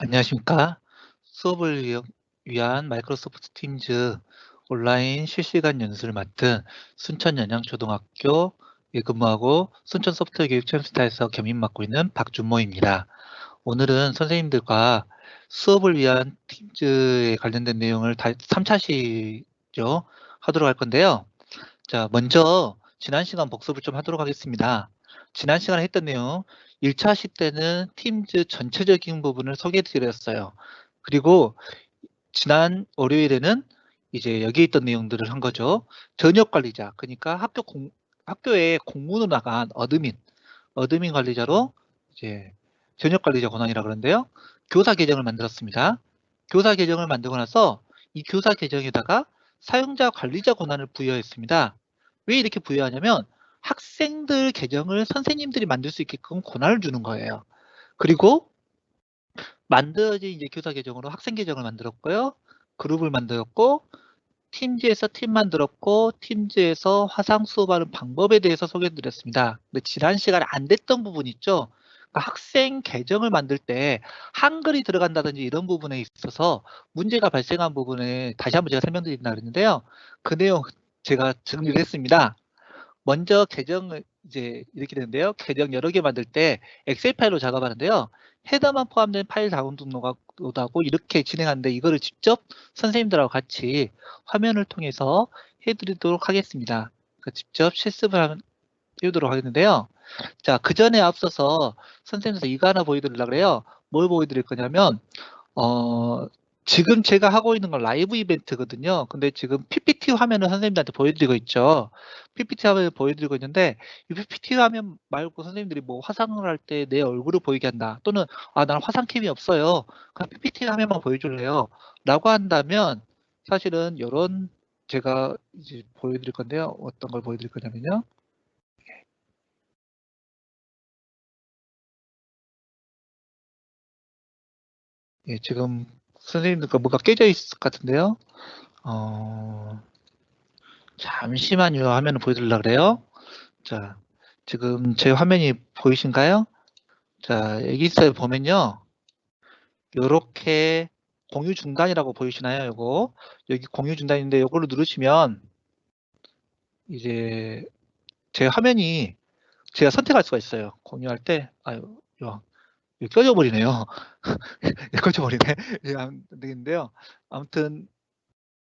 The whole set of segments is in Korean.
안녕하십니까. 수업을 위한 마이크로소프트 팀즈 온라인 실시간 연수를 맡은 순천연양초등학교에 근무하고 순천 소프트웨어 교육체험센터에서 겸임 맡고 있는 박준모입니다. 오늘은 선생님들과 수업을 위한 팀즈에 관련된 내용을 3차시죠. 하도록 할 건데요. 자, 먼저 지난 시간 복습을 좀 하도록 하겠습니다. 지난 시간에 했던 내용 1차시 때는 팀즈 전체적인 부분을 소개해 드렸어요. 그리고 지난 월요일에는 이제 여기에 있던 내용들을 한 거죠. 전역 관리자, 그러니까 학교에 공문으로 나간 어드민 관리자로 이제 전역 관리자 권한이라 그러는데요. 교사 계정을 만들었습니다. 교사 계정을 만들고 나서 이 교사 계정에다가 사용자 관리자 권한을 부여했습니다. 왜 이렇게 부여하냐면 학생들 계정을 선생님들이 만들 수 있게끔 권한을 주는 거예요. 그리고 만들어진 이제 교사 계정으로 학생 계정을 만들었고요. 그룹을 만들었고 팀즈에서 팀 만들었고 팀즈에서 화상 수업하는 방법에 대해서 소개해 드렸습니다. 근데 지난 시간에 안 됐던 부분 있죠? 그러니까 학생 계정을 만들 때 한글이 들어간다든지 이런 부분에 있어서 문제가 발생한 부분에 다시 한번 제가 설명드린다 그랬는데요. 그 내용 제가 정리를 했습니다. 먼저 계정을 이제 이렇게 되는데요. 계정 여러 개 만들 때 엑셀 파일로 작업하는데요. 헤더만 포함된 파일 다운로드하고 이렇게 진행하는데 이거를 직접 선생님들하고 같이 화면을 통해서 해드리도록 하겠습니다. 직접 실습을 해보도록 하겠는데요. 자, 그 전에 앞서서 선생님께서 이거 하나 보여드리려고 그래요. 뭘 보여드릴 거냐면 어, 지금 제가 하고 있는 건 라이브 이벤트거든요. 근데 지금 PPT 화면을 선생님들한테 보여드리고 있죠. PPT 화면을 보여드리고 있는데 이 PPT 화면 말고 선생님들이 뭐 화상을 할 때 내 얼굴을 보이게 한다. 또는 나는 화상캠이 없어요. 그냥 PPT 화면만 보여줄래요. 라고 한다면 사실은 이런 제가 이제 보여드릴 건데요. 어떤 걸 보여드릴 거냐면요. 예, 지금 선생님들 뭐가 깨져 있을 것 같은데요. 어, 잠시만요. 화면을 보여드리려고 그래요. 자, 지금 제 화면이 보이신가요? 자, 여기서 보면요. 요렇게 공유 중단이라고 보이시나요? 요거. 여기 공유 중단인데 요걸로 누르시면 이제 제 화면이 제가 선택할 수가 있어요. 공유할 때. 아유, 이거 꺼져 버리네요. 꺼져 버리네. 예, 안 되겠는데요. 아무튼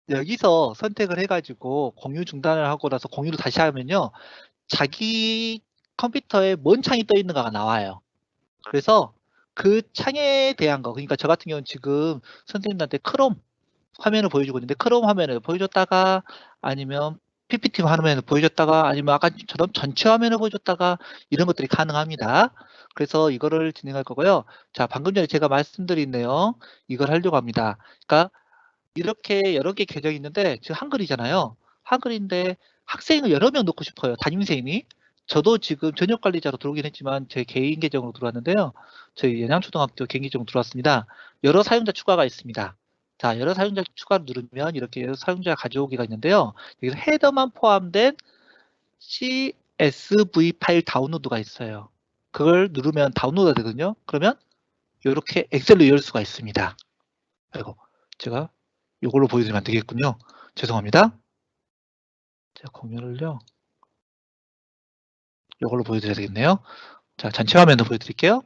여기서 선택을 해가지고 공유 중단을 하고 나서 공유를 다시 하면요. 자기 컴퓨터에 뭔 창이 떠 있는가가 나와요. 그래서 그 창에 대한 거, 그러니까 저 같은 경우는 지금 선생님들한테 크롬 화면을 보여주고 있는데 크롬 화면을 보여줬다가 아니면 PPT 화면을 보여줬다가 아니면 아까처럼 전체 화면을 보여줬다가 이런 것들이 가능합니다. 그래서 이거를 진행할 거고요. 자, 방금 전에 제가 말씀드린 내용 이걸 하려고 합니다. 그러니까 이렇게 여러 개 계정이 있는데 지금 한글이잖아요. 한글인데 학생을 여러 명 넣고 싶어요. 담임선생님이. 저도 지금 전역 관리자로 들어오긴 했지만 제 개인 계정으로 들어왔는데요. 저희 연양초등학교 개인 계정으로 들어왔습니다. 여러 사용자 추가가 있습니다. 자, 여러 사용자 추가를 누르면 이렇게 여러 사용자 가져오기가 있는데요. 여기서 헤더만 포함된 CSV 파일 다운로드가 있어요. 그걸 누르면 다운로드가 되거든요. 그러면 이렇게 엑셀로 열 수가 있습니다. 아이고, 제가 이걸로 보여드리면 안 되겠군요. 죄송합니다. 제가 공유를요. 이걸로 보여드려야 되겠네요. 자, 전체 화면도 보여드릴게요.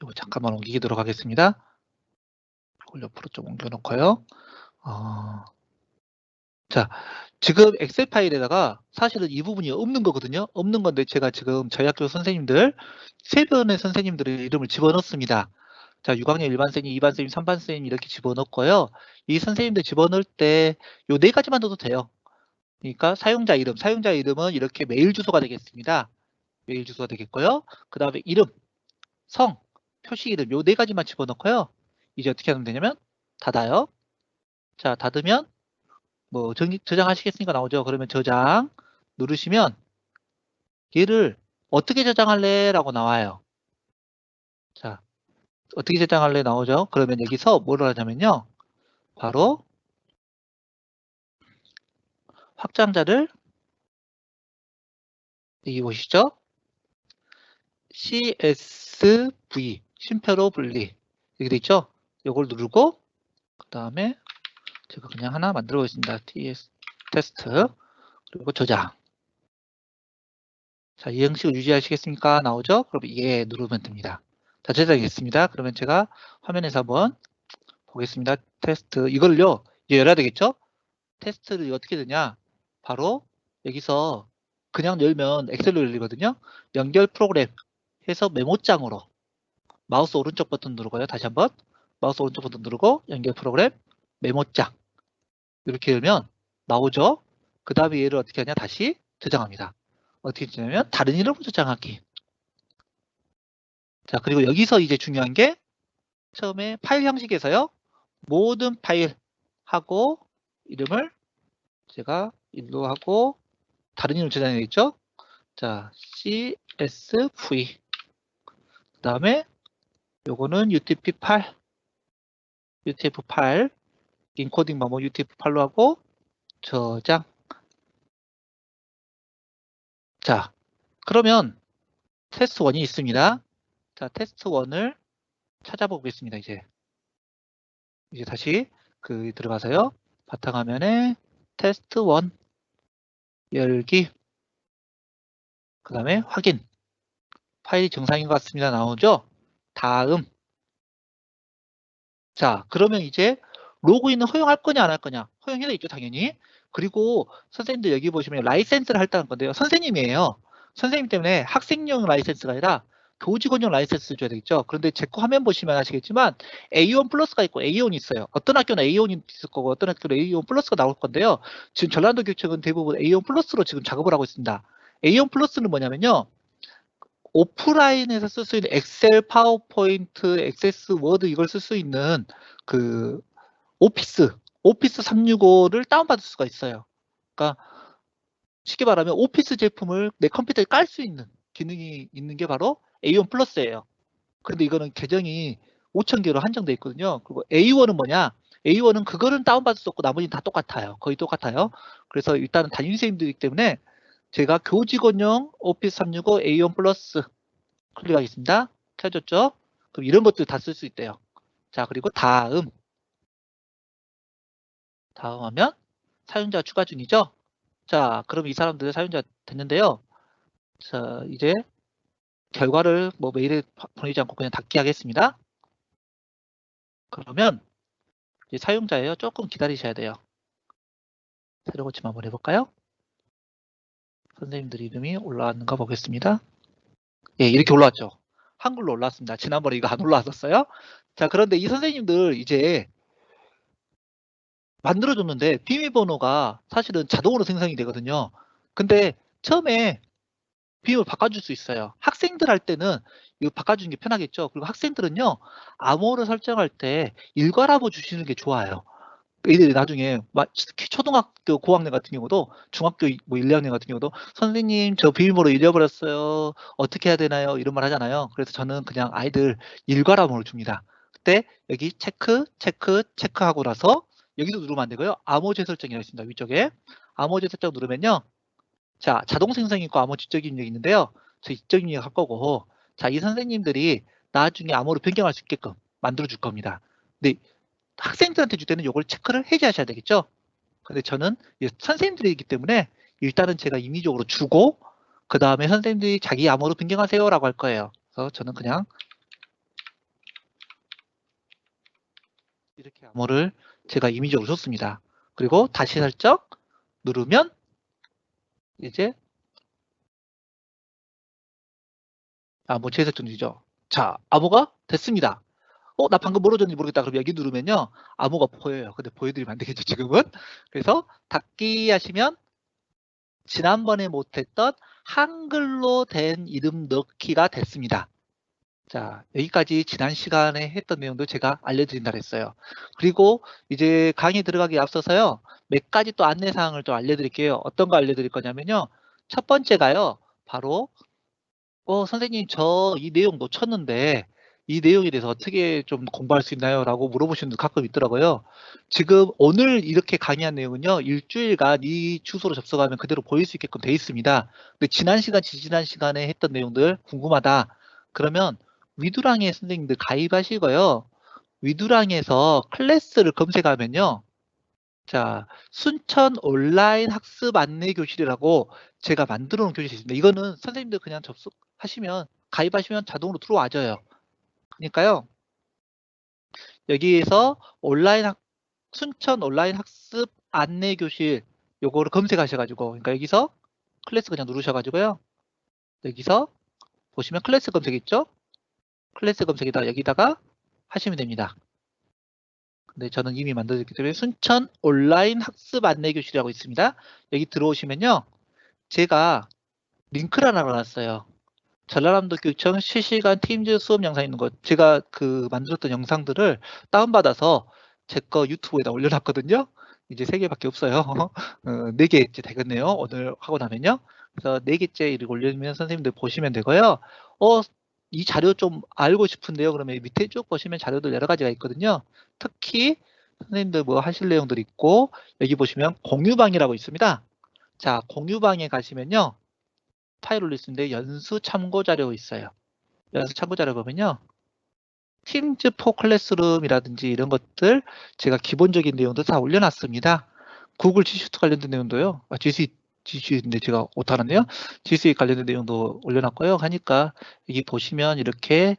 이거 잠깐만 옮기도록 하겠습니다. 이걸 옆으로 좀 옮겨놓고요. 자, 지금 엑셀 파일에다가 사실은 이 부분이 없는 거거든요. 없는 건데 제가 지금 저희 학교 선생님들 3분의 선생님들의 이름을 집어넣습니다. 자, 6학년 1반 선생님, 2반 선생님, 3반 선생님 이렇게 집어넣고요. 이 선생님들 집어넣을 때 요 4가지만 넣어도 돼요. 그러니까 사용자 이름은 이렇게 메일 주소가 되겠습니다. 메일 주소가 되겠고요. 그 다음에 이름, 성, 표시 이름 요 4가지만 집어넣고요. 이제 어떻게 하면 되냐면 닫아요. 자, 닫으면 뭐 저장하시겠으니까 나오죠. 그러면 저장 누르시면 얘를 어떻게 저장할래? 라고 나와요. 자, 어떻게 저장할래? 나오죠. 그러면 여기서 뭐를 하냐면요. 바로 확장자를 여기 보시죠. CSV, 쉼표로 분리. 이렇게 돼 있죠? 이걸 누르고, 그 다음에 제가 그냥 하나 만들어 보겠습니다. TS, 테스트. 그리고 저장. 자, 이 형식을 유지하시겠습니까? 나오죠? 그럼 예 누르면 됩니다. 자, 저장했습니다. 그러면 제가 화면에서 한번 보겠습니다. 테스트. 이걸요, 이제 열어야 되겠죠? 테스트를 어떻게 되냐? 바로 여기서 그냥 열면 엑셀로 열리거든요. 연결 프로그램 해서 메모장으로 마우스 오른쪽 버튼 누르고요. 다시 한번 마우스 오른쪽 버튼 누르고 연결 프로그램 메모장 이렇게 열면 나오죠. 그 다음에 얘를 어떻게 하냐? 다시 저장합니다. 어떻게 되냐면 다른 이름으로 저장하기. 자, 그리고 여기서 이제 중요한 게 처음에 파일 형식에서요. 모든 파일하고 이름을 제가 일로 하고 다른 이름 저장해야겠죠? 자, CSV. 그 다음에 요거는 UTF-8. UTF-8. 인코딩 방법 UTF-8로 하고 저장. 자, 그러면 테스트 1이 있습니다. 자, 테스트 1을 찾아보겠습니다. 이제 다시 들어가서요. 바탕화면에 테스트 1 열기. 그 다음에 확인. 파일이 정상인 것 같습니다. 나오죠? 다음. 자, 그러면 이제 로그인은 허용할 거냐 안 할 거냐? 허용해야 있죠, 당연히. 그리고 선생님들 여기 보시면 라이센스를 할다는 건데요. 선생님이에요. 선생님 때문에 학생용 라이센스가 아니라 교직원용 라이센스를 줘야 되겠죠. 그런데 제 거 화면 보시면 아시겠지만 A1 플러스가 있고 A1이 있어요. 어떤 학교는 A1이 있을 거고 어떤 학교는 A1 플러스가 나올 건데요. 지금 전라도 교육청은 대부분 A1 플러스로 지금 작업을 하고 있습니다. A1 플러스는 뭐냐면요. 오프라인에서 쓸 수 있는 엑셀, 파워포인트, 액세스, 워드 이걸 쓸 수 있는 그 오피스 365를 다운받을 수가 있어요. 그러니까 쉽게 말하면 오피스 제품을 내 컴퓨터에 깔 수 있는 기능이 있는 게 바로 A1 플러스예요. 근데 이거는 계정이 5,000개로 한정돼 있거든요. 그리고 A1은 뭐냐? A1은 그거는 다운받을 수 없고 나머지는 다 똑같아요. 거의 똑같아요. 그래서 일단은 담임선생님들이기 때문에 제가 교직원용 오피스 365 A1 플러스 클릭하겠습니다. 켜졌죠? 그럼 이런 것들 다 쓸 수 있대요. 자, 그리고 다음 하면 사용자 추가 중이죠? 자, 그럼 이 사람들 사용자 됐는데요. 자, 이제 결과를 뭐 메일에 보내지 않고 그냥 닫기 하겠습니다. 그러면 이제 사용자예요. 조금 기다리셔야 돼요. 새로 고침 한번 해볼까요? 선생님들 이름이 올라왔는가 보겠습니다. 예, 이렇게 올라왔죠. 한글로 올라왔습니다. 지난번에 이거 안 올라왔었어요. 자, 그런데 이 선생님들 이제 만들어줬는데 비밀번호가 사실은 자동으로 생성이 되거든요. 근데 처음에 비밀번호 바꿔줄 수 있어요. 학생들 할 때는 이거 바꿔주는 게 편하겠죠. 그리고 학생들은요, 암호를 설정할 때 일괄암호 주시는 게 좋아요. 애들이 나중에 특히 초등학교 고학년 같은 경우도 중학교 뭐 1, 2학년 같은 경우도 선생님 저 비밀번호 잃어버렸어요. 어떻게 해야 되나요? 이런 말 하잖아요. 그래서 저는 그냥 아이들 일괄암호를 줍니다. 그때 여기 체크하고 나서 여기도 누르면 안 되고요. 암호 재설정이라고 있습니다. 위쪽에 암호 재설정 누르면요. 자, 자동 생성이 있고 암호 지적 입력이 있는데요. 저 지적 입력을 할 거고, 자, 이 선생님들이 나중에 암호로 변경할 수 있게끔 만들어 줄 겁니다. 근데 학생들한테 줄 때는 이걸 체크를 해제하셔야 되겠죠. 근데 저는 선생님들이기 때문에 일단은 제가 임의적으로 주고 그 다음에 선생님들이 자기 암호로 변경하세요 라고 할 거예요. 그래서 저는 그냥 이렇게 암호를 제가 임의적으로 줬습니다. 그리고 다시 설정 누르면 이제 암호 재설정이죠. 자, 암호가 됐습니다. 나 방금 뭐로 줬는지 모르겠다. 그럼 여기 누르면요. 암호가 보여요. 근데 보여드리면 안 되겠죠, 지금은. 그래서 닫기 하시면 지난번에 못했던 한글로 된 이름 넣기가 됐습니다. 자, 여기까지 지난 시간에 했던 내용도 제가 알려드린다 그랬어요. 그리고 이제 강의 들어가기 앞서서요. 몇 가지 또 안내사항을 또 알려드릴게요. 어떤 거 알려드릴 거냐면요. 첫 번째가요. 바로 선생님 저 이 내용 놓쳤는데 이 내용에 대해서 어떻게 좀 공부할 수 있나요? 라고 물어보시는 분들 가끔 있더라고요. 지금 오늘 이렇게 강의한 내용은요. 일주일간 이 주소로 접속하면 그대로 보일 수 있게끔 돼 있습니다. 근데 지난 시간에 했던 내용들 궁금하다. 그러면 위두랑에 선생님들 가입하시고요. 위두랑에서 클래스를 검색하면요. 자, 순천 온라인 학습 안내 교실이라고 제가 만들어 놓은 교실이 있습니다. 이거는 선생님들 그냥 접속하시면, 가입하시면 자동으로 들어와줘요. 그러니까요. 여기에서 순천 온라인 학습 안내 교실 요거를 검색하셔가지고, 그러니까 여기서 클래스 그냥 누르셔가지고요. 여기서 보시면 클래스 검색 있죠? 클래스 검색에다 여기다가 하시면 됩니다. 근데 저는 이미 만들었기 때문에 순천 온라인 학습 안내 교실이라고 있습니다. 여기 들어오시면요. 제가 링크를 하나 놨어요. 전라남도 교육청 실시간 팀즈 수업 영상 있는 거, 제가 그 만들었던 영상들을 다운받아서 제 거 유튜브에다 올려놨거든요. 이제 3개밖에 없어요. 4개째 되겠네요. 오늘 하고 나면요. 그래서 4개째 이렇게 올리면 선생님들 보시면 되고요. 이 자료 좀 알고 싶은데요. 그러면 밑에 쭉 보시면 자료들 여러 가지가 있거든요. 특히 선생님들 뭐 하실 내용들이 있고, 여기 보시면 공유방이라고 있습니다. 자, 공유방에 가시면요. 파일 올릴 수 있는데 연수 참고 자료 있어요. 연수 참고 자료 보면요. 팀즈 포 클래스룸이라든지 이런 것들 제가 기본적인 내용도 다 올려놨습니다. 구글 G슈트 관련된 내용도요. G수트인데 제가 못하는데요. G수트 관련된 내용도 올려놨고요. 하니까 여기 보시면 이렇게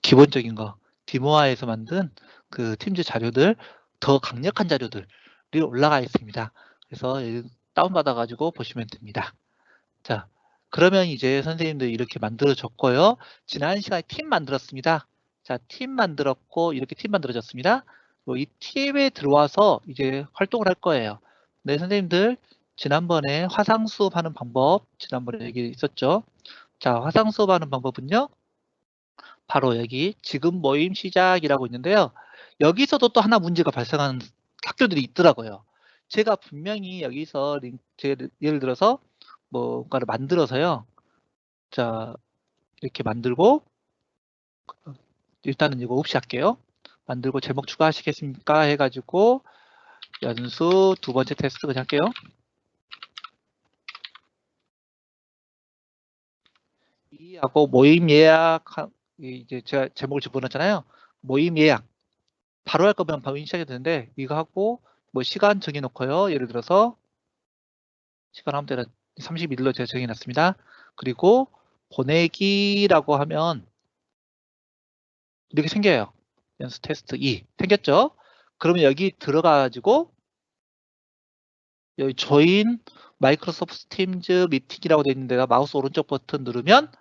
기본적인 거, 디모아에서 만든 그 팀즈 자료들, 더 강력한 자료들이 올라가 있습니다. 그래서 다운받아가지고 보시면 됩니다. 자, 그러면 이제 선생님들 이렇게 만들어졌고요. 지난 시간에 팀 만들었습니다. 자, 팀 만들었고 이렇게 팀 만들어졌습니다. 이 팀에 들어와서 이제 활동을 할 거예요. 네, 선생님들 지난번에 화상 수업하는 방법 지난번에 얘기 있었죠. 자, 화상 수업하는 방법은요. 바로 여기 지금 모임 시작이라고 있는데요. 여기서도 또 하나 문제가 발생하는 학교들이 있더라고요. 제가 분명히 여기서 예를 들어서 뭔가를 만들어서요. 자, 이렇게 만들고 일단은 이거 없이 할게요. 만들고 제목 추가하시겠습니까? 해가지고 연수 2번째 테스트 그냥 할게요. 이하고 모임 예약 이제 제가 제목을 집어넣었잖아요. 모임 예약 바로 할 거면 바로 시작해도 되는데 이거 하고 뭐 시간 정해놓고요. 예를 들어서 시간 아무 때나 31일로 제가 정해놨습니다. 그리고 보내기라고 하면 이렇게 생겨요. 연수 테스트 2 생겼죠? 그러면 여기 들어가가지고 여기 조인 마이크로소프트 팀즈 미팅이라고 되어 있는 데가 마우스 오른쪽 버튼 누르면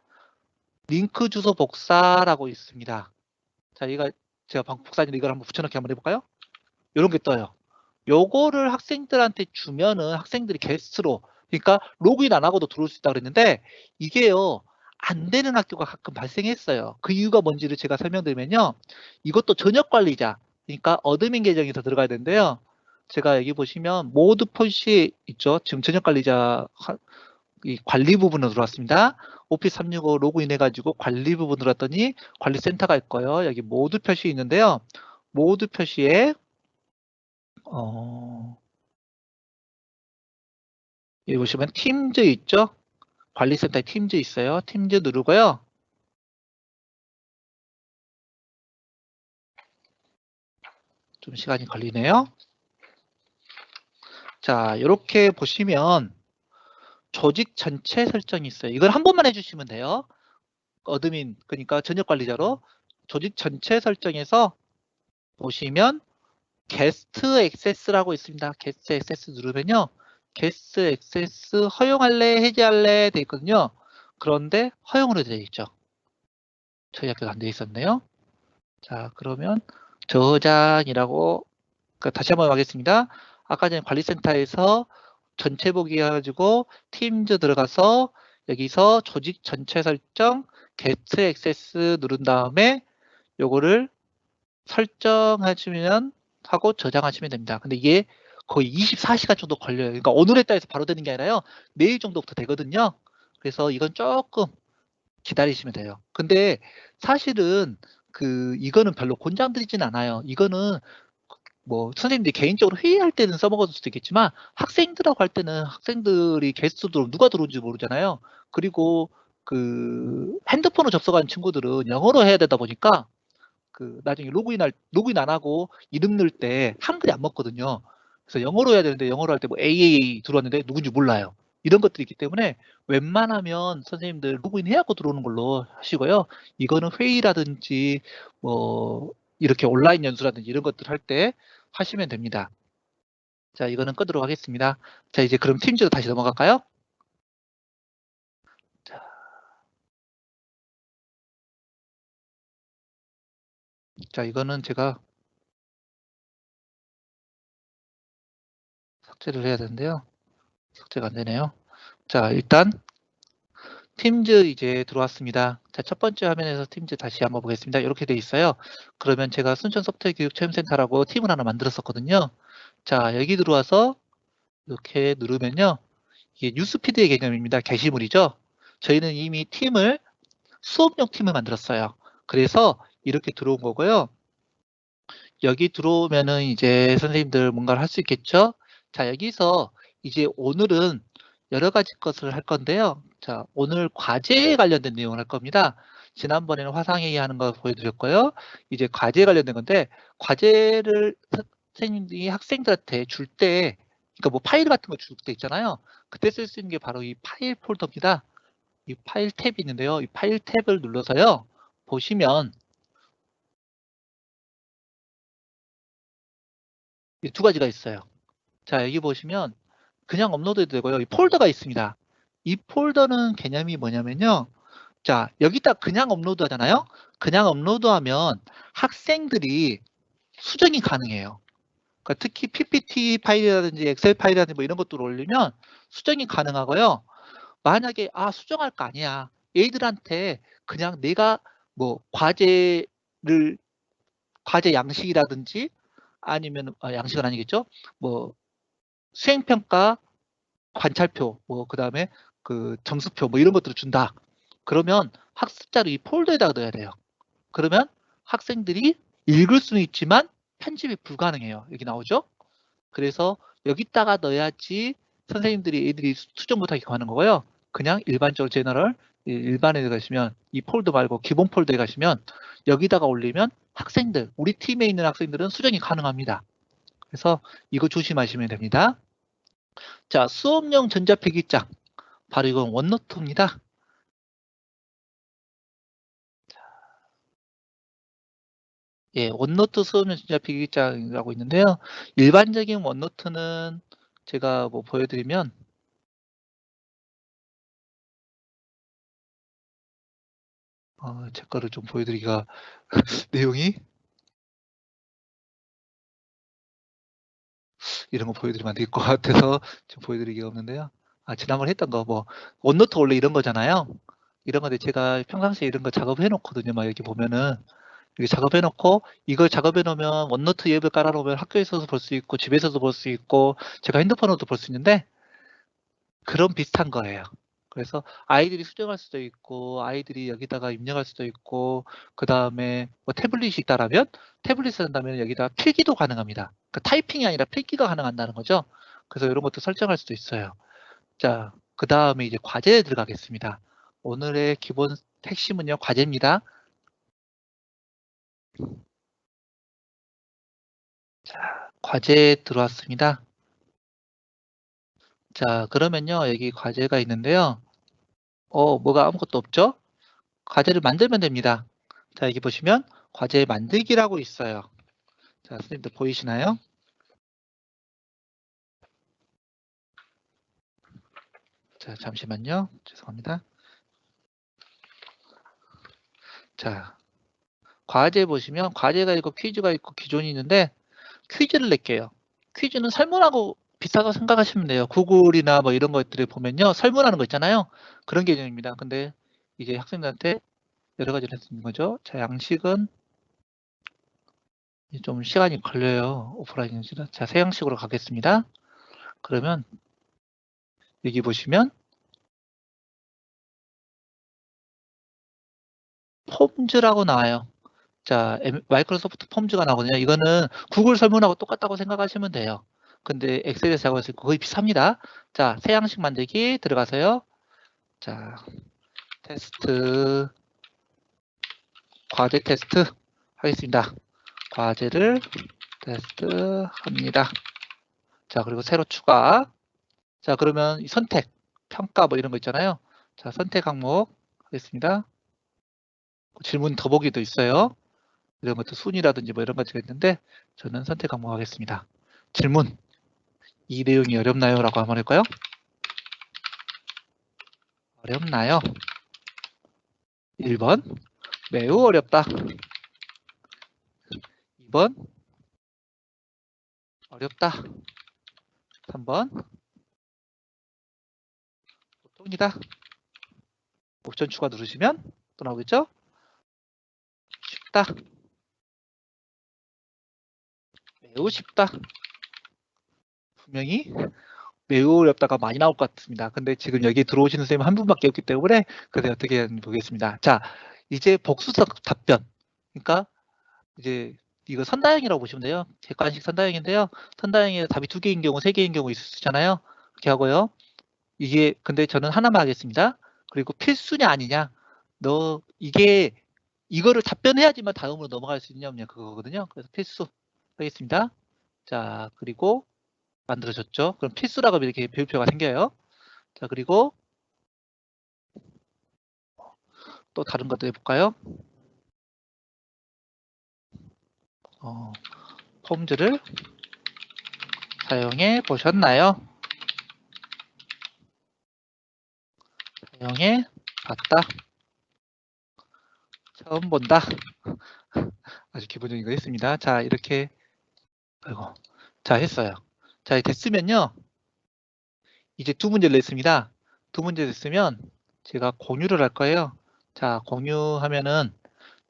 링크 주소 복사라고 있습니다. 자, 이거 제가 복사님 이걸 한번 붙여넣기 한번 해볼까요? 이런 게 떠요. 요거를 학생들한테 주면은 학생들이 게스트로, 그러니까 로그인 안 하고도 들어올 수 있다고 그랬는데 이게요 안 되는 학교가 가끔 발생했어요. 그 이유가 뭔지를 제가 설명드리면요. 이것도 저녁 관리자, 그러니까 어드민 계정에서 들어가야 되는데요. 제가 여기 보시면 모드 표시 있죠. 지금 저녁 관리자 이 관리 부분으로 들어왔습니다. 오피스 365 로그인 해가지고 관리 부분 들어왔더니 관리센터가 있고요. 여기 모드 표시 있는데요. 모드 표시에 여기 보시면 팀즈 있죠? 관리센터에 팀즈 있어요. 팀즈 누르고요. 좀 시간이 걸리네요. 자, 이렇게 보시면 조직 전체 설정이 있어요. 이걸 한 번만 해주시면 돼요. 어드민, 그러니까 전역 관리자로 조직 전체 설정에서 보시면 게스트 액세스라고 있습니다. 게스트 액세스 누르면요. 게스트 액세스 허용할래, 해제할래 돼 있거든요. 그런데 허용으로 되어 있죠. 저희 학교도 안 되어 있었네요. 자, 그러면 저장이라고 다시 한번 하겠습니다. 아까 전에 관리센터에서 전체 보기 해가지고 팀즈 들어가서 여기서 조직 전체 설정 게스트 액세스 누른 다음에 요거를 설정하시면 하고 저장하시면 됩니다. 근데 이게 거의 24시간 정도 걸려요. 그러니까 오늘 했다 해서 바로 되는 게 아니라요. 내일 정도부터 되거든요. 그래서 이건 조금 기다리시면 돼요. 근데 사실은 이거는 별로 권장드리진 않아요. 이거는 뭐 선생님들이 개인적으로 회의할 때는 써먹을 수도 있겠지만 학생들하고 할 때는 학생들이 게스트로 누가 들어온지 모르잖아요. 그리고 그 핸드폰으로 접속하는 친구들은 영어로 해야 되다 보니까 나중에 로그인 안 하고 이름 넣을 때 한글이 안 먹거든요. 그래서 영어로 해야 되는데 영어로 할 때 뭐 AAA 들어왔는데 누군지 몰라요. 이런 것들이 있기 때문에 웬만하면 선생님들 로그인 해갖고 들어오는 걸로 하시고요. 이거는 회의라든지 뭐 이렇게 온라인 연수라든지 이런 것들 할 때 하시면 됩니다. 자, 이거는 끄도록 하겠습니다. 자, 이제 그럼 팀즈로 다시 넘어갈까요? 자, 이거는 제가 삭제를 해야 되는데요. 삭제가 안 되네요. 자, 일단 팀즈 이제 들어왔습니다. 자, 첫 번째 화면에서 팀즈 다시 한번 보겠습니다. 이렇게 돼 있어요. 그러면 제가 순천 소프트웨어 교육 체험센터라고 팀을 하나 만들었었거든요. 자, 여기 들어와서 이렇게 누르면요. 이게 뉴스피드의 개념입니다. 게시물이죠. 저희는 이미 수업용 팀을 만들었어요. 그래서 이렇게 들어온 거고요. 여기 들어오면은 이제 선생님들 뭔가를 할 수 있겠죠? 자, 여기서 이제 오늘은 여러 가지 것을 할 건데요. 자, 오늘 과제에 관련된 내용을 할 겁니다. 지난번에는 화상회의 하는 거 보여드렸고요. 이제 과제에 관련된 건데, 과제를 선생님이 학생들한테 줄 때, 그러니까 뭐 파일 같은 거 줄 때 있잖아요. 그때 쓸 수 있는 게 바로 이 파일 폴더입니다. 이 파일 탭이 있는데요. 이 파일 탭을 눌러서요. 보시면 이 두 가지가 있어요. 자, 여기 보시면 그냥 업로드해도 되고요. 이 폴더가 있습니다. 이 폴더는 개념이 뭐냐면요. 자, 여기다 그냥 업로드 하잖아요. 그냥 업로드하면 학생들이 수정이 가능해요. 그러니까 특히 PPT 파일이라든지 엑셀 파일이라든지 뭐 이런 것들을 올리면 수정이 가능하고요. 만약에 수정할 거 아니야. 얘들한테 그냥 내가 뭐 과제 양식이라든지 아니면 양식은 아니겠죠. 뭐 수행평가 관찰표, 뭐 그다음에 그 점수표 뭐 이런 것들을 준다. 그러면 학습자를 이 폴더에다가 넣어야 돼요. 그러면 학생들이 읽을 수는 있지만 편집이 불가능해요. 여기 나오죠? 그래서 여기다가 넣어야지 선생님들이 애들이 수정 못하게 하는 거고요. 그냥 일반적으로 일반에 가시면 이 폴더 말고 기본 폴더에 가시면 여기다가 올리면 우리 팀에 있는 학생들은 수정이 가능합니다. 그래서 이거 조심하시면 됩니다. 자, 수업용 전자필기장. 바로 이건 원노트입니다. 예, 원노트 수업용 전자필기장이라고 있는데요. 일반적인 원노트는 제가 뭐 보여드리면 제 거를 좀 보여드리기가 내용이 이런 거 보여드리면 안 될 것 같아서 좀 보여드리기가 없는데요. 지난번에 했던 거 뭐 원노트 원래 이런 거잖아요. 이런 건데 제가 평상시에 이런 거 작업해 놓거든요. 막 이렇게 보면은 이렇게 작업해 놓고 이걸 작업해 놓으면 원노트 앱을 깔아 놓으면 학교에서도 볼 수 있고 집에서도 볼 수 있고 제가 핸드폰으로도 볼 수 있는데 그런 비슷한 거예요. 그래서 아이들이 수정할 수도 있고 아이들이 여기다가 입력할 수도 있고 그 다음에 뭐 태블릿이 있다라면 태블릿을 한다면 여기다 필기도 가능합니다. 그러니까 타이핑이 아니라 필기가 가능한다는 거죠. 그래서 이런 것도 설정할 수도 있어요. 자, 그 다음에 이제 과제에 들어가겠습니다. 오늘의 기본 핵심은요, 과제입니다. 자, 과제에 들어왔습니다. 자, 그러면요, 여기 과제가 있는데요. 뭐가 아무것도 없죠? 과제를 만들면 됩니다. 자, 여기 보시면 과제 만들기라고 있어요. 자, 선생님들 보이시나요? 자, 잠시만요. 죄송합니다. 자, 과제 보시면 과제가 있고 퀴즈가 있고 기존이 있는데 퀴즈를 낼게요. 퀴즈는 설문하고 비슷하다고 생각하시면 돼요. 구글이나 뭐 이런 것들을 보면요. 설문하는 거 있잖아요. 그런 개념입니다. 근데 이제 학생들한테 여러 가지를 했는 거죠. 자, 양식은 좀 시간이 걸려요. 오프라인 연습은. 자, 새 양식으로 가겠습니다. 그러면 여기 보시면 폼즈라고 나와요. 자, 마이크로소프트 폼즈가 나오거든요. 이거는 구글 설문하고 똑같다고 생각하시면 돼요. 근데 엑셀에서 작업했을 때 거의 비슷합니다. 자, 새 양식 만들기 들어가서요. 자, 테스트, 과제 테스트 하겠습니다. 과제를 테스트합니다. 자, 그리고 새로 추가. 자, 그러면 선택, 평가 뭐 이런 거 있잖아요. 자, 선택 항목 하겠습니다. 질문 더보기도 있어요. 이런 것도 순위라든지 뭐 이런 가지가 있는데 저는 선택 항목 하겠습니다. 질문, 이 내용이 어렵나요? 라고 한번 할까요? 어렵나요? 1번, 매우 어렵다. 2번, 어렵다. 3번, 보통이다. 옵션 추가 누르시면 또 나오겠죠? 쉽다. 매우 쉽다. 분명히 매우 어렵다가 많이 나올 것 같습니다. 근데 지금 여기 들어오시는 선생님 한 분밖에 없기 때문에 그래서 어떻게 하는지 보겠습니다. 자, 이제 복수석 답변. 그러니까 이제 이거 선다형이라고 보시면 돼요. 객관식 선다형인데요. 선다형에 답이 2개인 경우, 3개인 경우 있으시잖아요. 이렇게 하고요. 이게 근데 저는 하나만 하겠습니다. 그리고 필수냐 아니냐. 너 이게 이거를 답변해야지만 다음으로 넘어갈 수 있냐 없냐 그거거든요. 그래서 필수 하겠습니다. 자, 그리고 만들어졌죠. 그럼 필수라고 하면 이렇게 배우표가 생겨요. 자, 그리고 또 다른 것도 해볼까요? 폼즈를 사용해 보셨나요? 사용해 봤다. 처음 본다. 아주 기본적인 거 했습니다. 자, 이렇게 아이고, 자 했어요. 자, 됐으면요. 이제 2문제를 냈습니다. 2문제 됐으면 제가 공유를 할 거예요. 자, 공유하면은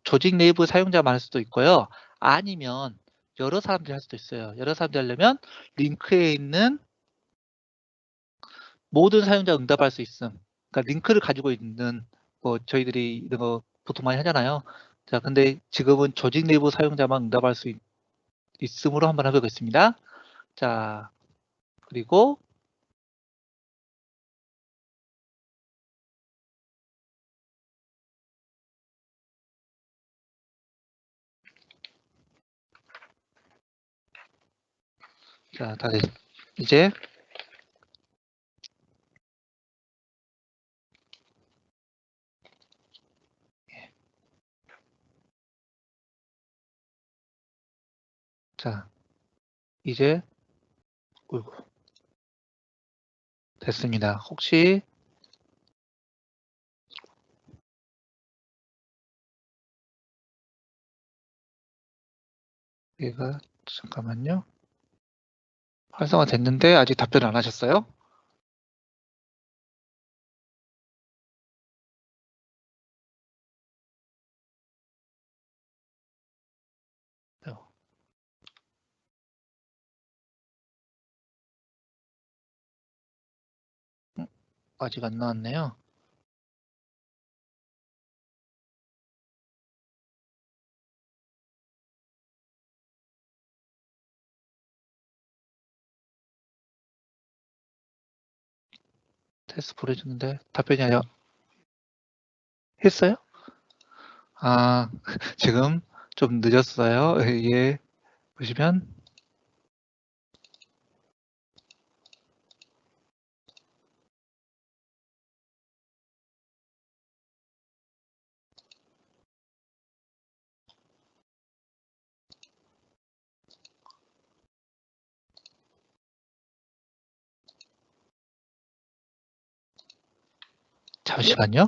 조직 내부 사용자만 할 수도 있고요. 아니면 여러 사람들이 할 수도 있어요. 여러 사람들이 하려면 링크에 있는 모든 사용자 응답할 수 있음. 그러니까 링크를 가지고 있는 뭐 저희들이 이런 거 보통 많이 하잖아요. 자, 근데 지금은 조직 내부 사용자만 응답할 수 있음으로 한번 해보겠습니다. 자, 그리고 자, 다시 이제 자, 이제 어이구, 됐습니다. 혹시 얘가 잠깐만요. 활성화 됐는데 아직 답변 안 하셨어요? 아직 안 나왔네요. 테스트 보내줬는데 답변이 아니라 했어요? 아, 지금 좀 늦었어요. 예, 보시면 잠시만요.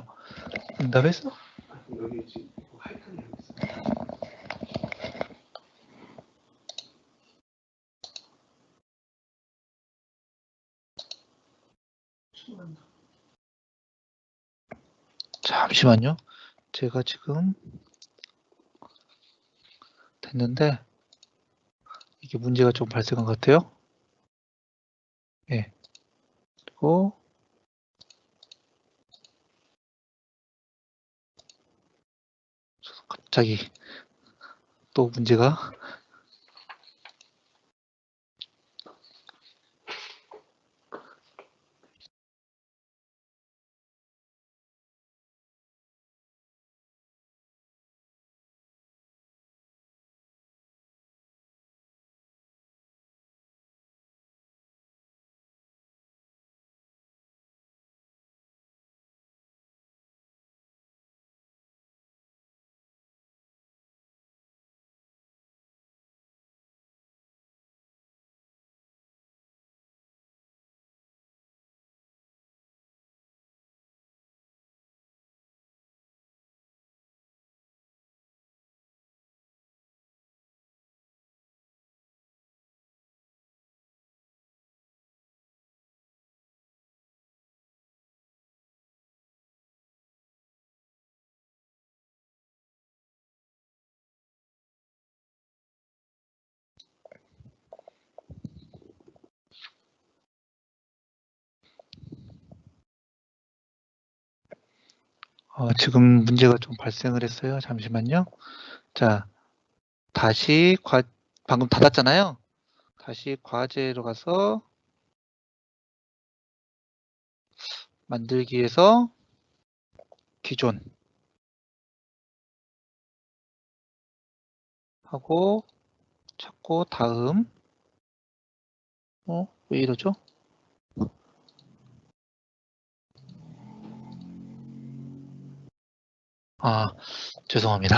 응답했어? 잠시만요. 제가 지금 됐는데 이게 문제가 좀 발생한 것 같아요. 예. 그리고 갑자기 또 문제가 지금 문제가 좀 발생을 했어요. 잠시만요. 자, 다시 방금 닫았잖아요. 다시 과제로 가서 만들기에서 기존 하고 찾고 다음. 왜 이러죠? 죄송합니다.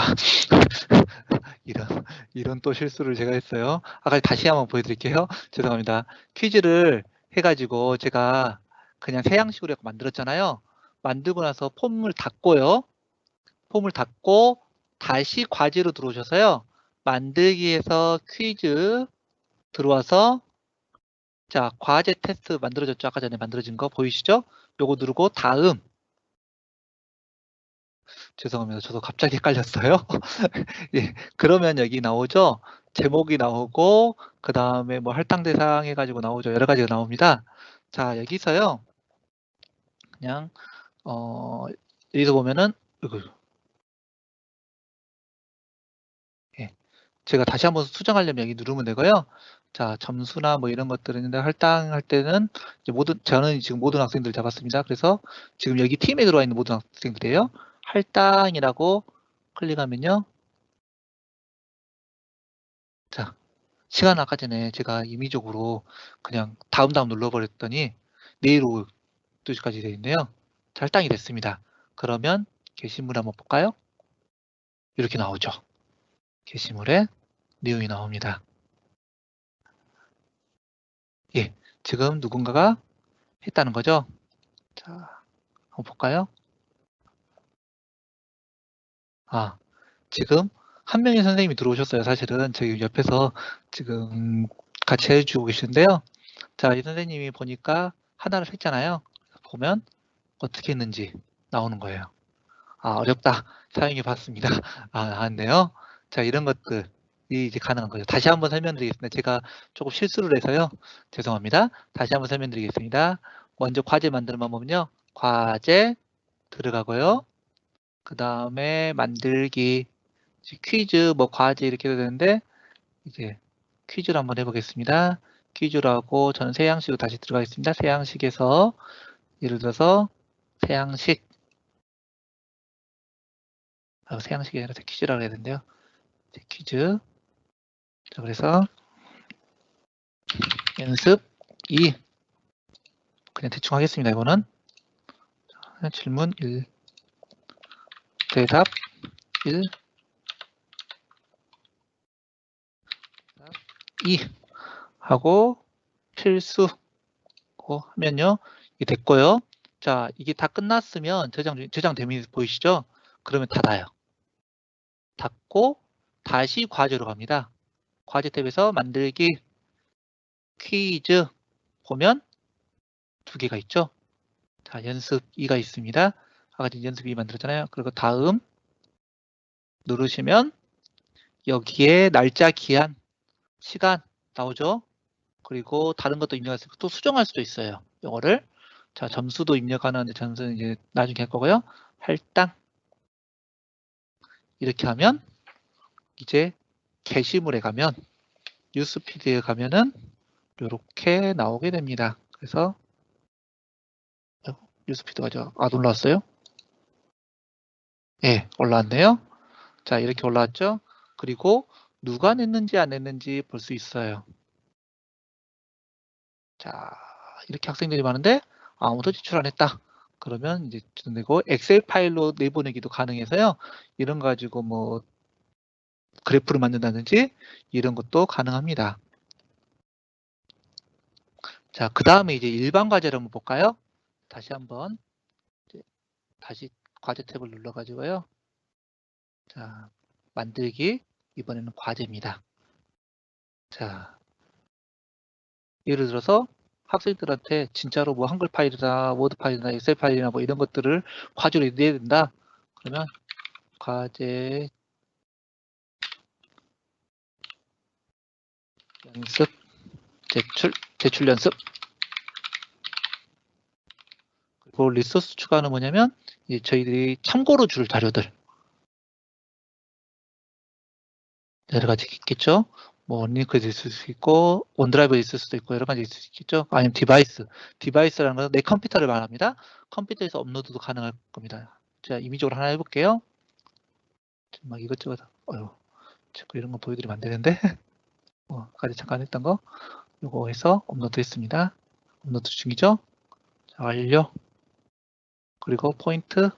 이런 또 실수를 제가 했어요. 아까 다시 한번 보여드릴게요. 죄송합니다. 퀴즈를 해가지고 제가 그냥 새 양식으로 만들었잖아요. 만들고 나서 폼을 닫고요. 폼을 닫고 다시 과제로 들어오셔서요. 만들기에서 퀴즈 들어와서 자, 과제 테스트 만들어졌죠? 아까 전에 만들어진 거 보이시죠? 요거 누르고 다음. 죄송합니다. 저도 갑자기 헷갈렸어요. 예, 그러면 여기 나오죠? 제목이 나오고 그 다음에 뭐 할당 대상 해가지고 나오죠. 여러 가지가 나옵니다. 자, 여기서요. 그냥 여기서 보면은 예, 제가 다시 한번 수정하려면 여기 누르면 되고요. 자, 점수나 뭐 이런 것들은 있는데 할당할 때는 이제 저는 지금 모든 학생들 잡았습니다. 그래서 지금 여기 팀에 들어와 있는 모든 학생들이에요. 할당이라고 클릭하면요. 자, 시간 아까 전에 제가 임의적으로 그냥 다음 눌러버렸더니 내일 오후 2시까지 되어 있네요. 자, 할당이 됐습니다. 그러면 게시물 한번 볼까요? 이렇게 나오죠. 게시물에 내용이 나옵니다. 예, 지금 누군가가 했다는 거죠. 자, 한번 볼까요? 지금 한 명의 선생님이 들어오셨어요. 사실은 저희 옆에서 지금 같이 해주고 계시는데요. 자, 이 선생님이 보니까 하나를 했잖아요. 보면 어떻게 했는지 나오는 거예요. 어렵다. 사용해 봤습니다. 나왔네요. 자, 이런 것들이 이제 가능한 거죠. 다시 한번 설명드리겠습니다. 제가 조금 실수를 해서요. 죄송합니다. 다시 한번 설명드리겠습니다. 먼저 과제 만드는 방법은요. 과제 들어가고요. 그 다음에 만들기, 퀴즈, 뭐 과제 이렇게 해도 되는데 이제 퀴즈를 한번 해보겠습니다. 퀴즈라고 저는 새 양식으로 다시 들어가겠습니다. 새 양식에서 예를 들어서 새 양식, 새 양식이 아니라 새 퀴즈라고 해야 되는데요. 새 퀴즈. 자, 그래서 연습 2 그냥 대충 하겠습니다. 이거는 질문 1, 대답 1, 2 하고 필수 하면요. 이게 됐고요. 자, 이게 다 끝났으면 저장 되면 보이시죠? 그러면 닫아요. 닫고 다시 과제로 갑니다. 과제 탭에서 만들기 퀴즈 보면 두 개가 있죠. 자, 연습 2가 있습니다. 아까 연습 2 만들었잖아요. 그리고 다음 누르시면 여기에 날짜, 기한, 시간 나오죠. 그리고 다른 것도 입력할 수 있고 또 수정할 수도 있어요. 이거를. 자, 점수도 입력하는데 점수는 이제 나중에 할 거고요. 할당 이렇게 하면 이제 게시물에 가면 뉴스피드에 가면은 이렇게 나오게 됩니다. 그래서 뉴스피드가 안 올라왔어요? 예, 올라왔네요. 자, 이렇게 올라왔죠? 그리고 누가 냈는지 안 냈는지 볼 수 있어요. 자, 이렇게 학생들이 많은데 아무도 제출 안 했다. 그러면 이제 내고 엑셀 파일로 내보내기도 가능해서요. 이런 거 가지고 뭐 그래프를 만든다든지 이런 것도 가능합니다. 자, 그 다음에 이제 일반 과제를 한번 볼까요? 다시 한번 다시 과제 탭을 눌러가지고요. 자, 만들기 이번에는 과제입니다. 자, 예를 들어서 학생들한테 진짜로 뭐 한글 파일이나 워드 파일이나 엑셀 파일이나 뭐 이런 것들을 과제로 내야 된다. 그러면 과제 연습 제출 연습 그 리소스 추가는 뭐냐면 이제 저희들이 참고로 줄 자료들 여러 가지 있겠죠. 뭐 원링크도 있을 수 있고 원드라이브에 있을 수도 있고 여러 가지 있을 수 있겠죠. 아니면 디바이스라는 것은 내 컴퓨터를 말합니다. 컴퓨터에서 업로드도 가능할 겁니다. 자, 이미지로 하나 해볼게요. 막 이것저것 자꾸 이런 거 보여드리면 안 되는데 아까지 잠깐 했던 거 요거 해서 업로드 했습니다. 업로드 중이죠. 자, 완료. 그리고 포인트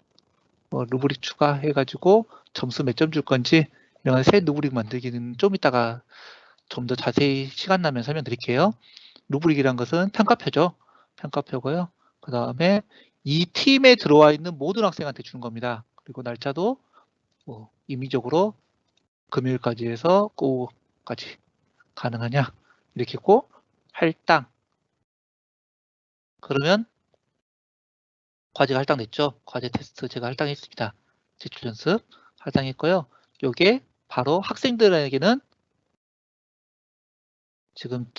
루브릭 추가해가지고 점수 몇 점 줄 건지 이런 새 루브릭 만들기는 좀 이따가 좀 더 자세히 시간 나면 설명드릴게요. 루브릭이란 것은 평가표죠. 평가표고요. 그 다음에 이 팀에 들어와 있는 모든 학생한테 주는 겁니다. 그리고 날짜도 임의적으로 금요일까지 해서 오후까지 가능하냐 이렇게 했고 할당 그러면 과제가 할당됐죠. 과제 테스트 제가 할당했습니다. 제출 연습 할당했고요. 요게 바로 학생들에게는 지금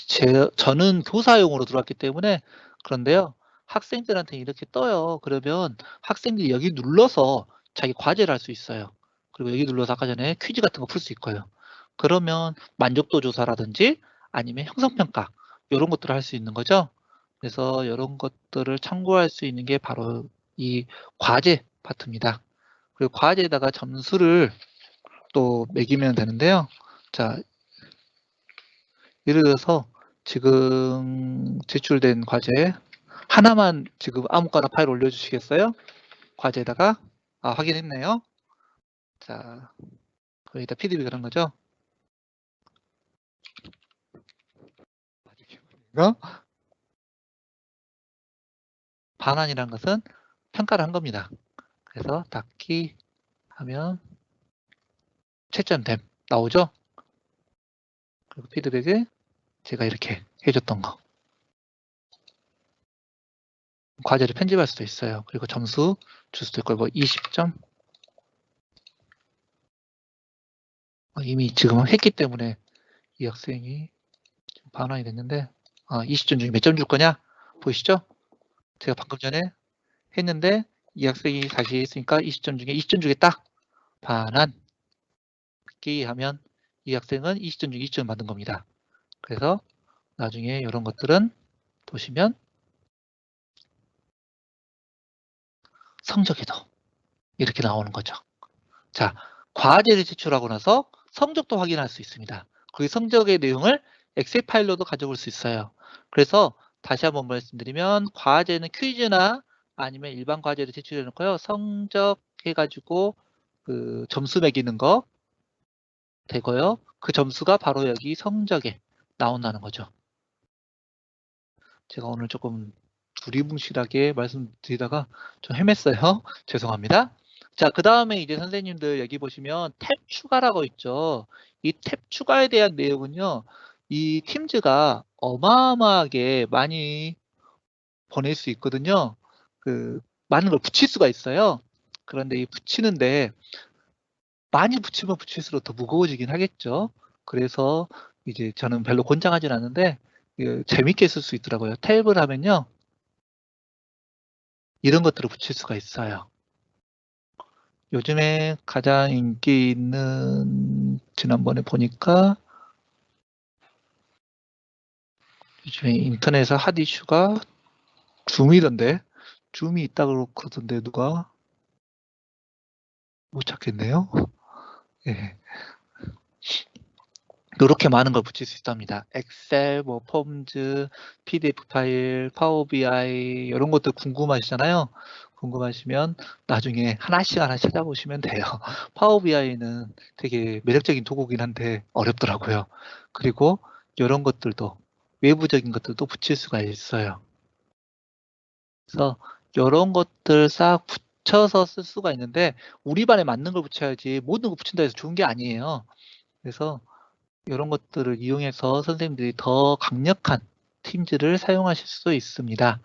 저는 교사용으로 들어왔기 때문에 그런데요. 학생들한테 이렇게 떠요. 그러면 학생들이 여기 눌러서 자기 과제를 할 수 있어요. 그리고 여기 눌러서 아까 전에 퀴즈 같은 거 풀 수 있고요. 그러면 만족도 조사라든지 아니면 형성평가 이런 것들을 할 수 있는 거죠. 그래서 이런 것들을 참고할 수 있는 게 바로 이 과제 파트입니다. 그리고 과제에다가 점수를 또 매기면 되는데요. 자, 예를 들어서 지금 제출된 과제 하나만 지금 아무거나 파일 올려주시겠어요? 과제에다가 확인했네요. 자, 거기다 피드백 그런 거죠. 이거 반환이라는 것은 평가를 한 겁니다. 그래서 닫기 하면 채점됨 나오죠? 그리고 피드백을 제가 이렇게 해줬던 거. 과제를 편집할 수도 있어요. 그리고 점수 줄 수도 있고, 뭐 20점. 이미 지금 했기 때문에 이 학생이 반환이 됐는데, 20점 중에 몇 점 줄 거냐? 보이시죠? 제가 방금 전에 했는데, 이 학생이 다시 했으니까 20점 중에 20점 주겠다. 반환. 기 하면 이 학생은 20점 중에 20점 받은 겁니다. 그래서 나중에 이런 것들은 보시면 성적에도 이렇게 나오는 거죠. 자, 과제를 제출하고 나서 성적도 확인할 수 있습니다. 그 성적의 내용을 엑셀 파일로도 가져올 수 있어요. 그래서 다시 한번 말씀드리면 과제는 퀴즈나 아니면 일반 과제를 제출해 놓고요. 성적 해가지고 그 점수 매기는 거 되고요. 그 점수가 바로 여기 성적에 나온다는 거죠. 제가 오늘 조금 두리뭉실하게 말씀드리다가 좀 헤맸어요. 죄송합니다. 자, 그 다음에 이제 선생님들 여기 보시면 탭 추가라고 있죠. 이 탭 추가에 대한 내용은요. 이 팀즈가 어마어마하게 많이 보낼 수 있거든요. 많은 걸 붙일 수가 있어요. 그런데 이 붙이는데 많이 붙이면 붙일수록 더 무거워지긴 하겠죠. 그래서 이제 저는 별로 권장하진 않는데 재밌게 쓸 수 있더라고요. 탭을 하면요. 이런 것들을 붙일 수가 있어요. 요즘에 가장 인기 있는 지난번에 보니까 요즘에 인터넷에서 핫 이슈가 줌이던데 줌이 있다고 그러던데 누가 못 찾겠네요. 예. 이렇게 많은 걸 붙일 수 있답니다. 엑셀, 뭐 폼즈, PDF 파일, 파워 BI 이런 것들 궁금하시잖아요. 궁금하시면 나중에 하나씩 찾아보시면 돼요. 파워 BI는 되게 매력적인 도구긴 한데 어렵더라고요. 그리고 이런 것들도 외부적인 것들도 붙일 수가 있어요. 그래서 이런 것들 싹 붙여서 쓸 수가 있는데 우리 반에 맞는 걸 붙여야지 모든 거 붙인다 해서 좋은 게 아니에요. 그래서 이런 것들을 이용해서 선생님들이 더 강력한 팀즈를 사용하실 수 있습니다.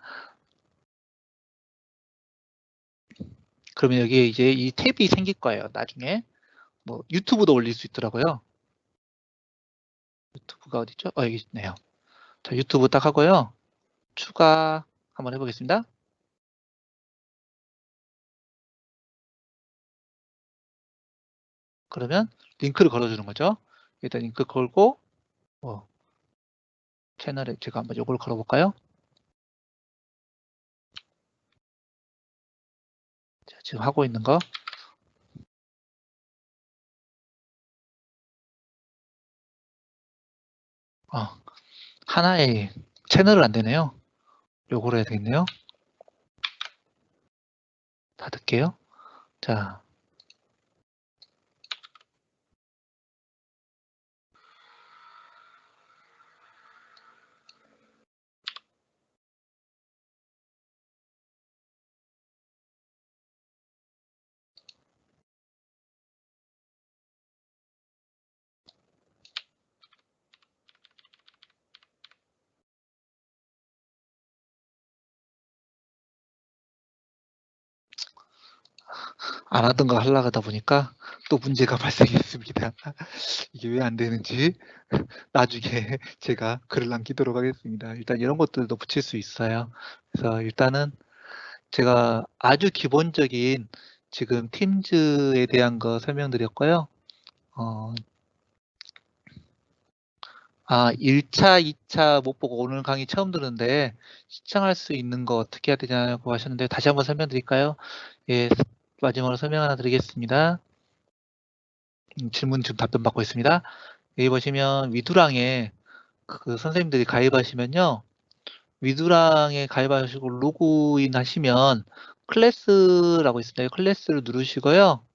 그러면 여기에 이제 이 탭이 생길 거예요. 나중에 뭐 유튜브도 올릴 수 있더라고요. 유튜브가 어디죠? 여기 있네요. 자, 유튜브 딱 하고요. 추가 한번 해보겠습니다. 그러면 링크를 걸어주는 거죠. 일단 링크 걸고 채널에 제가 한번 요걸 걸어볼까요? 자, 지금 하고 있는 거. 하나의 채널을 안 되네요. 요걸 해야 되겠네요. 닫을게요. 자. 안 하던 거 하려고 하다 보니까 또 문제가 발생했습니다. 이게 왜 안 되는지 나중에 제가 글을 남기도록 하겠습니다. 일단 이런 것들도 붙일 수 있어요. 그래서 일단은 제가 아주 기본적인 지금 팀즈에 대한 거 설명드렸고요. 1차, 2차 못 보고 오늘 강의 처음 듣는데 시청할 수 있는 거 어떻게 해야 되냐고 하셨는데 다시 한번 설명드릴까요? 예, 마지막으로 설명 하나 드리겠습니다. 질문 지금 답변 받고 있습니다. 여기 보시면 위두랑에 그 선생님들이 가입하시면요. 위두랑에 가입하시고 로그인 하시면 클래스라고 있습니다. 클래스를 누르시고요.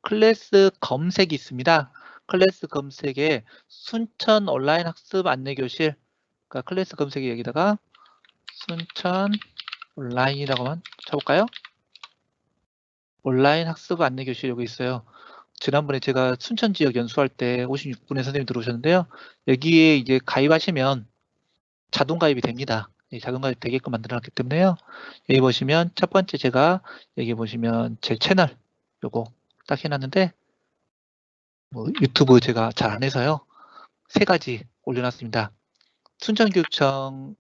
클래스 검색이 있습니다. 클래스 검색에 순천 온라인 학습 안내교실, 그러니까 클래스 검색에 여기다가 순천 온라인이라고만 쳐볼까요? 온라인 학습 안내교실 여기 있어요. 지난번에 제가 순천 지역 연수할 때 56분의 선생님 들어오셨는데요. 여기에 이제 가입하시면 자동 가입이 됩니다. 자동 가입 되게끔 만들어놨기 때문에요. 여기 보시면 첫 번째 제가 여기 보시면 제 채널 요거 딱 해놨는데 뭐 유튜브 제가 잘 안 해서요. 3가지 올려놨습니다. 순천교육청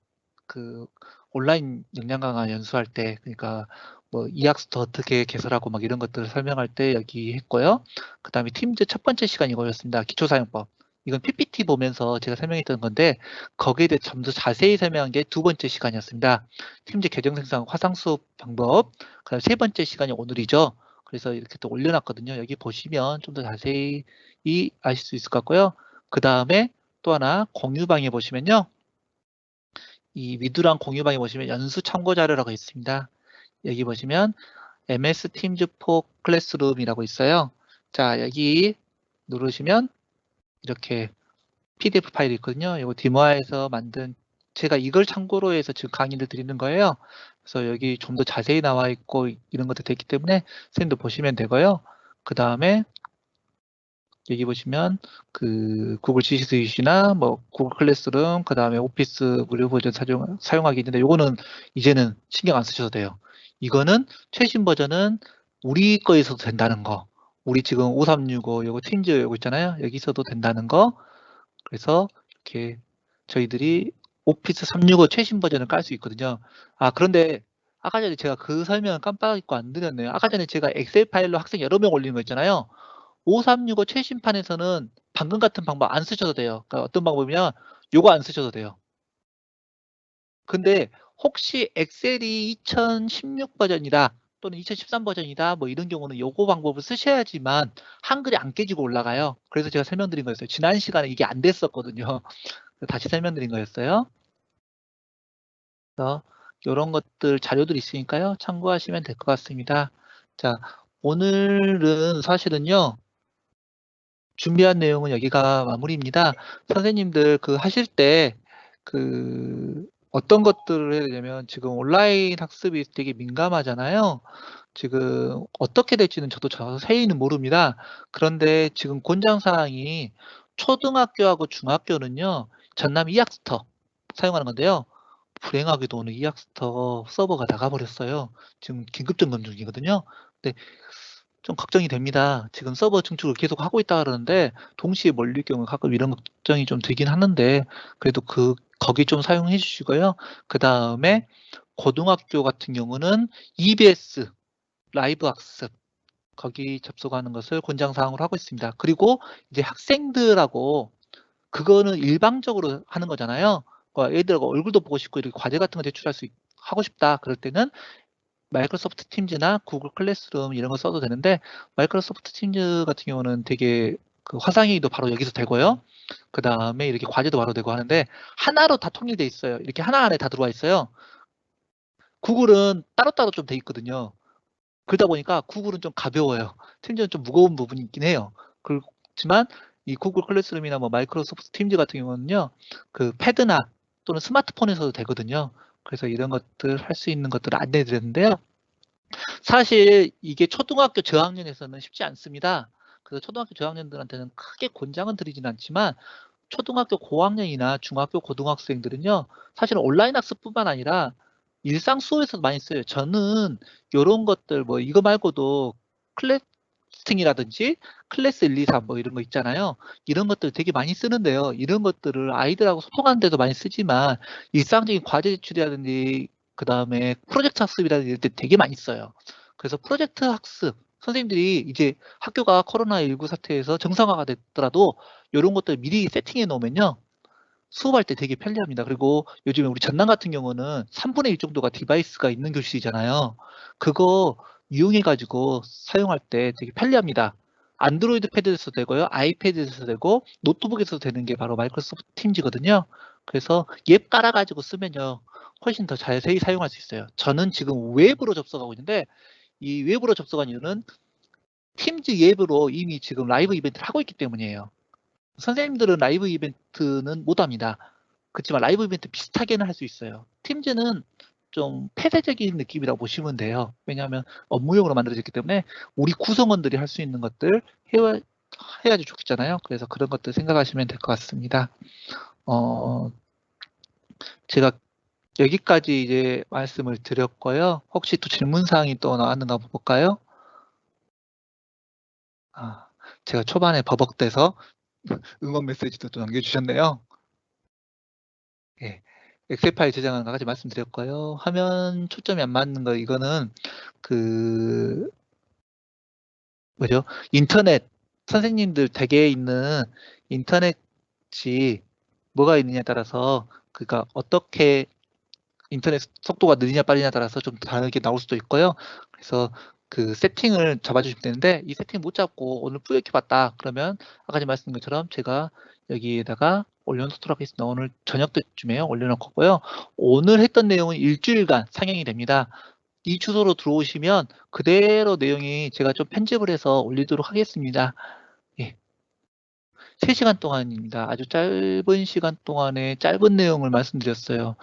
그 온라인 역량 강화 연수할 때 그러니까 뭐 이학스터 어떻게 개설하고 막 이런 것들을 설명할 때 여기 했고요. 그 다음에 팀즈 첫 번째 시간 이거였습니다. 기초사용법. 이건 PPT 보면서 제가 설명했던 건데 거기에 대해 좀 더 자세히 설명한 게 두 번째 시간이었습니다. 팀즈 계정 생성 화상 수업 방법. 그 다음 세 번째 시간이 오늘이죠. 그래서 이렇게 또 올려놨거든요. 여기 보시면 좀 더 자세히 아실 수 있을 것 같고요. 그 다음에 또 하나 공유방에 보시면요. 이 위두랑 공유방에 보시면 연수 참고 자료라고 있습니다. 여기 보시면 MS Teams for Classroom이라고 있어요. 자, 여기 누르시면 이렇게 PDF 파일이 있거든요. 이거 디모아에서 만든 제가 이걸 참고로 해서 지금 강의를 드리는 거예요. 그래서 여기 좀 더 자세히 나와 있고 이런 것도 됐기 때문에 선생님도 보시면 되고요. 그 다음에 여기 보시면 그 구글 G 스윗이나 뭐 구글 클래스룸, 그 다음에 오피스 무료 버전 사용하기 있는데 요거는 이제는 신경 안 쓰셔도 돼요. 이거는 최신 버전은 우리 거에서도 된다는 거. 우리 지금 5365 요거 팀즈 요거 있잖아요. 여기서도 된다는 거. 그래서 이렇게 저희들이 오피스 365 최신 버전을 깔 수 있거든요. 그런데 아까 전에 제가 그 설명을 깜빡 잊고 안 드렸네요. 아까 전에 제가 엑셀 파일로 학생 여러 명 올리는 거 있잖아요. 5365 최신판에서는 방금 같은 방법 안 쓰셔도 돼요. 그러니까 어떤 방법이면 요거 안 쓰셔도 돼요. 근데 혹시 엑셀이 2016 버전이다 또는 2013 버전이다 뭐 이런 경우는 요거 방법을 쓰셔야지만 한글이 안 깨지고 올라가요. 그래서 제가 설명드린 거였어요. 지난 시간에 이게 안 됐었거든요. 다시 설명드린 거였어요. 그래서 이런 것들 자료들 있으니까요. 참고하시면 될 것 같습니다. 자, 오늘은 사실은요. 준비한 내용은 여기가 마무리입니다. 선생님들 그 하실 때 그 어떤 것들을 해야 되냐면 지금 온라인 학습이 되게 민감하잖아요. 지금 어떻게 될지는 저도 자세히는 모릅니다. 그런데 지금 권장사항이 초등학교하고 중학교는요. 전남 이학스터 사용하는 건데요. 불행하게도 오늘 이학스터 서버가 나가버렸어요. 지금 긴급점검 중이거든요. 근데 좀 걱정이 됩니다. 지금 서버 증축을 계속 하고 있다 그러는데 동시에 몰릴 경우 가끔 이런 걱정이 좀 되긴 하는데 그래도 거기 좀 사용해 주시고요. 그 다음에 고등학교 같은 경우는 EBS 라이브 학습 거기 접속하는 것을 권장사항으로 하고 있습니다. 그리고 이제 학생들하고 그거는 일방적으로 하는 거잖아요. 애들하고 얼굴도 보고 싶고 이렇게 과제 같은 거 제출할 수 하고 싶다. 그럴 때는 마이크로소프트 팀즈나 구글 클래스룸 이런 거 써도 되는데 마이크로소프트 팀즈 같은 경우는 되게 그 화상회의도 바로 여기서 되고요. 그 다음에 이렇게 과제도 바로 되고 하는데 하나로 다 통일돼 있어요. 이렇게 하나 안에 다 들어와 있어요. 구글은 따로따로 좀 돼 있거든요. 그러다 보니까 구글은 좀 가벼워요. 팀즈는 좀 무거운 부분이 있긴 해요. 그렇지만 이 구글 클래스룸이나 뭐 마이크로소프트 팀즈 같은 경우는요, 그 패드나 또는 스마트폰에서도 되거든요. 그래서 이런 것들 할 수 있는 것들을 안내해 드렸는데요. 사실 이게 초등학교 저학년에서는 쉽지 않습니다. 그래서 초등학교 저학년들한테는 크게 권장은 드리진 않지만 초등학교 고학년이나 중학교 고등학생들은요, 사실 온라인 학습뿐만 아니라 일상 수업에서도 많이 써요. 저는 요런 것들 뭐 이거 말고도 클래스팅이라든지 클래스 1, 2, 3 뭐 이런 거 있잖아요. 이런 것들 되게 많이 쓰는데요. 이런 것들을 아이들하고 소통하는 데도 많이 쓰지만 일상적인 과제 제출이라든지 그다음에 프로젝트 학습이라든지 이럴 때 되게 많이 써요. 그래서 프로젝트 학습 선생님들이 이제 학교가 코로나19 사태에서 정상화가 됐더라도 요런 것들 미리 세팅해 놓으면요. 수업할 때 되게 편리합니다. 그리고 요즘에 우리 전남 같은 경우는 3분의 1 정도가 디바이스가 있는 교실이잖아요. 그거 이용해 가지고 사용할 때 되게 편리합니다. 안드로이드 패드에서도 되고요. 아이패드에서도 되고 노트북에서도 되는 게 바로 마이크로소프트 팀즈거든요. 그래서 앱 깔아 가지고 쓰면요. 훨씬 더 자세히 사용할 수 있어요. 저는 지금 웹으로 접속하고 있는데 이 웹으로 접속한 이유는 팀즈 앱으로 이미 지금 라이브 이벤트를 하고 있기 때문이에요. 선생님들은 라이브 이벤트는 못합니다. 그렇지만 라이브 이벤트 비슷하게는 할 수 있어요. 팀즈는 좀 폐쇄적인 느낌이라고 보시면 돼요. 왜냐하면 업무용으로 만들어졌기 때문에 우리 구성원들이 할 수 있는 것들 해야지 좋겠잖아요. 그래서 그런 것들 생각하시면 될 것 같습니다. 제가 여기까지 이제 말씀을 드렸고요. 혹시 또 질문사항이 또 나왔는가 볼까요? 제가 초반에 버벅대서 응원 메시지도 또 남겨주셨네요. 예. 엑셀 파일 저장하는 것까지 말씀드렸고요. 화면 초점이 안 맞는 거 이거는 그 뭐죠? 인터넷 선생님들 댁에 있는 인터넷이 뭐가 있느냐에 따라서 그러니까 어떻게 인터넷 속도가 느리냐 빠르냐에 따라서 좀 다르게 나올 수도 있고요. 그래서 그 세팅을 잡아주시면 되는데 이 세팅 못 잡고 오늘 뿌옇게 봤다 그러면 아까 전에 말씀드린 것처럼 제가 여기에다가 올려놓도록 하겠습니다. 오늘 저녁 때쯤에 올려놓고요. 오늘 했던 내용은 일주일간 상영이 됩니다. 이 주소로 들어오시면 그대로 내용이 제가 좀 편집을 해서 올리도록 하겠습니다. 예. 3시간 동안입니다. 아주 짧은 시간 동안에 짧은 내용을 말씀드렸어요.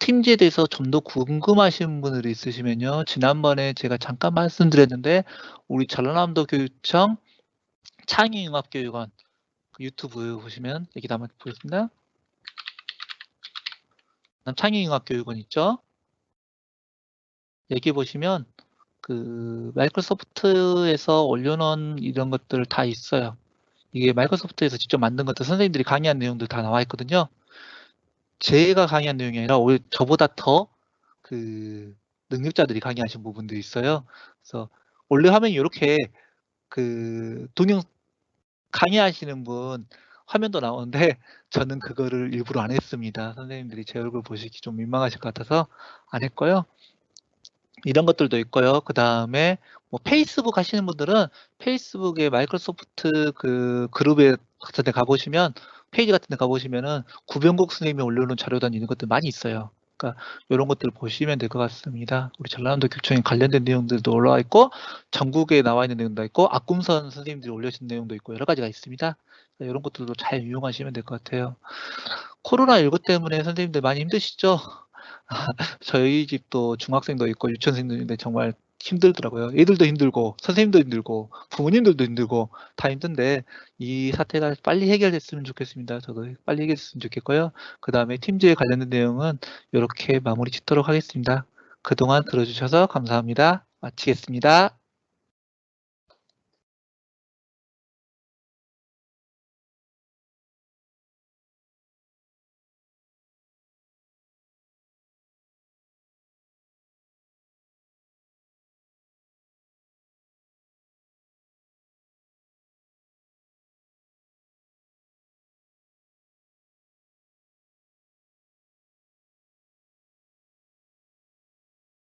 팀즈에 대해서 좀 더 궁금하신 분들이 있으시면요. 지난번에 제가 잠깐 말씀드렸는데 우리 전라남도 교육청 창의융합교육원 그 유튜브 보시면 여기다 한번 보겠습니다. 창의융합교육원 있죠? 여기 보시면 그 마이크로소프트에서 올려놓은 이런 것들 다 있어요. 이게 마이크로소프트에서 직접 만든 것들 선생님들이 강의한 내용들 다 나와 있거든요. 제가 강의한 내용이 아니라 오히려 저보다 더 그 능력자들이 강의하신 부분들이 있어요. 그래서 원래 화면이 이렇게 그 동영 강의하시는 분 화면도 나오는데 저는 그거를 일부러 안 했습니다. 선생님들이 제 얼굴 보시기 좀 민망하실 것 같아서 안 했고요. 이런 것들도 있고요. 그 다음에 뭐 페이스북 하시는 분들은 페이스북에 마이크로소프트 그 그룹에 같은 데 가보시면 페이지 같은 데 가보시면은 구병국 선생님이 올려놓은 자료단 이런 것들 많이 있어요. 그러니까 이런 것들을 보시면 될 것 같습니다. 우리 전라남도 교육청에 관련된 내용들도 올라와 있고 전국에 나와 있는 내용도 있고 악금선 선생님들이 올려주신 내용도 있고 여러 가지가 있습니다. 이런 것들도 잘 이용하시면 될 것 같아요. 코로나19 때문에 선생님들 많이 힘드시죠? 저희 집도 중학생도 있고 유치원생도 있는데 정말 힘들더라고요. 애들도 힘들고 선생님도 힘들고 부모님들도 힘들고 다 힘든데 이 사태가 빨리 해결됐으면 좋겠습니다. 저도 빨리 해결됐으면 좋겠고요. 그 다음에 팀즈에 관련된 내용은 이렇게 마무리 짓도록 하겠습니다. 그동안 들어주셔서 감사합니다. 마치겠습니다.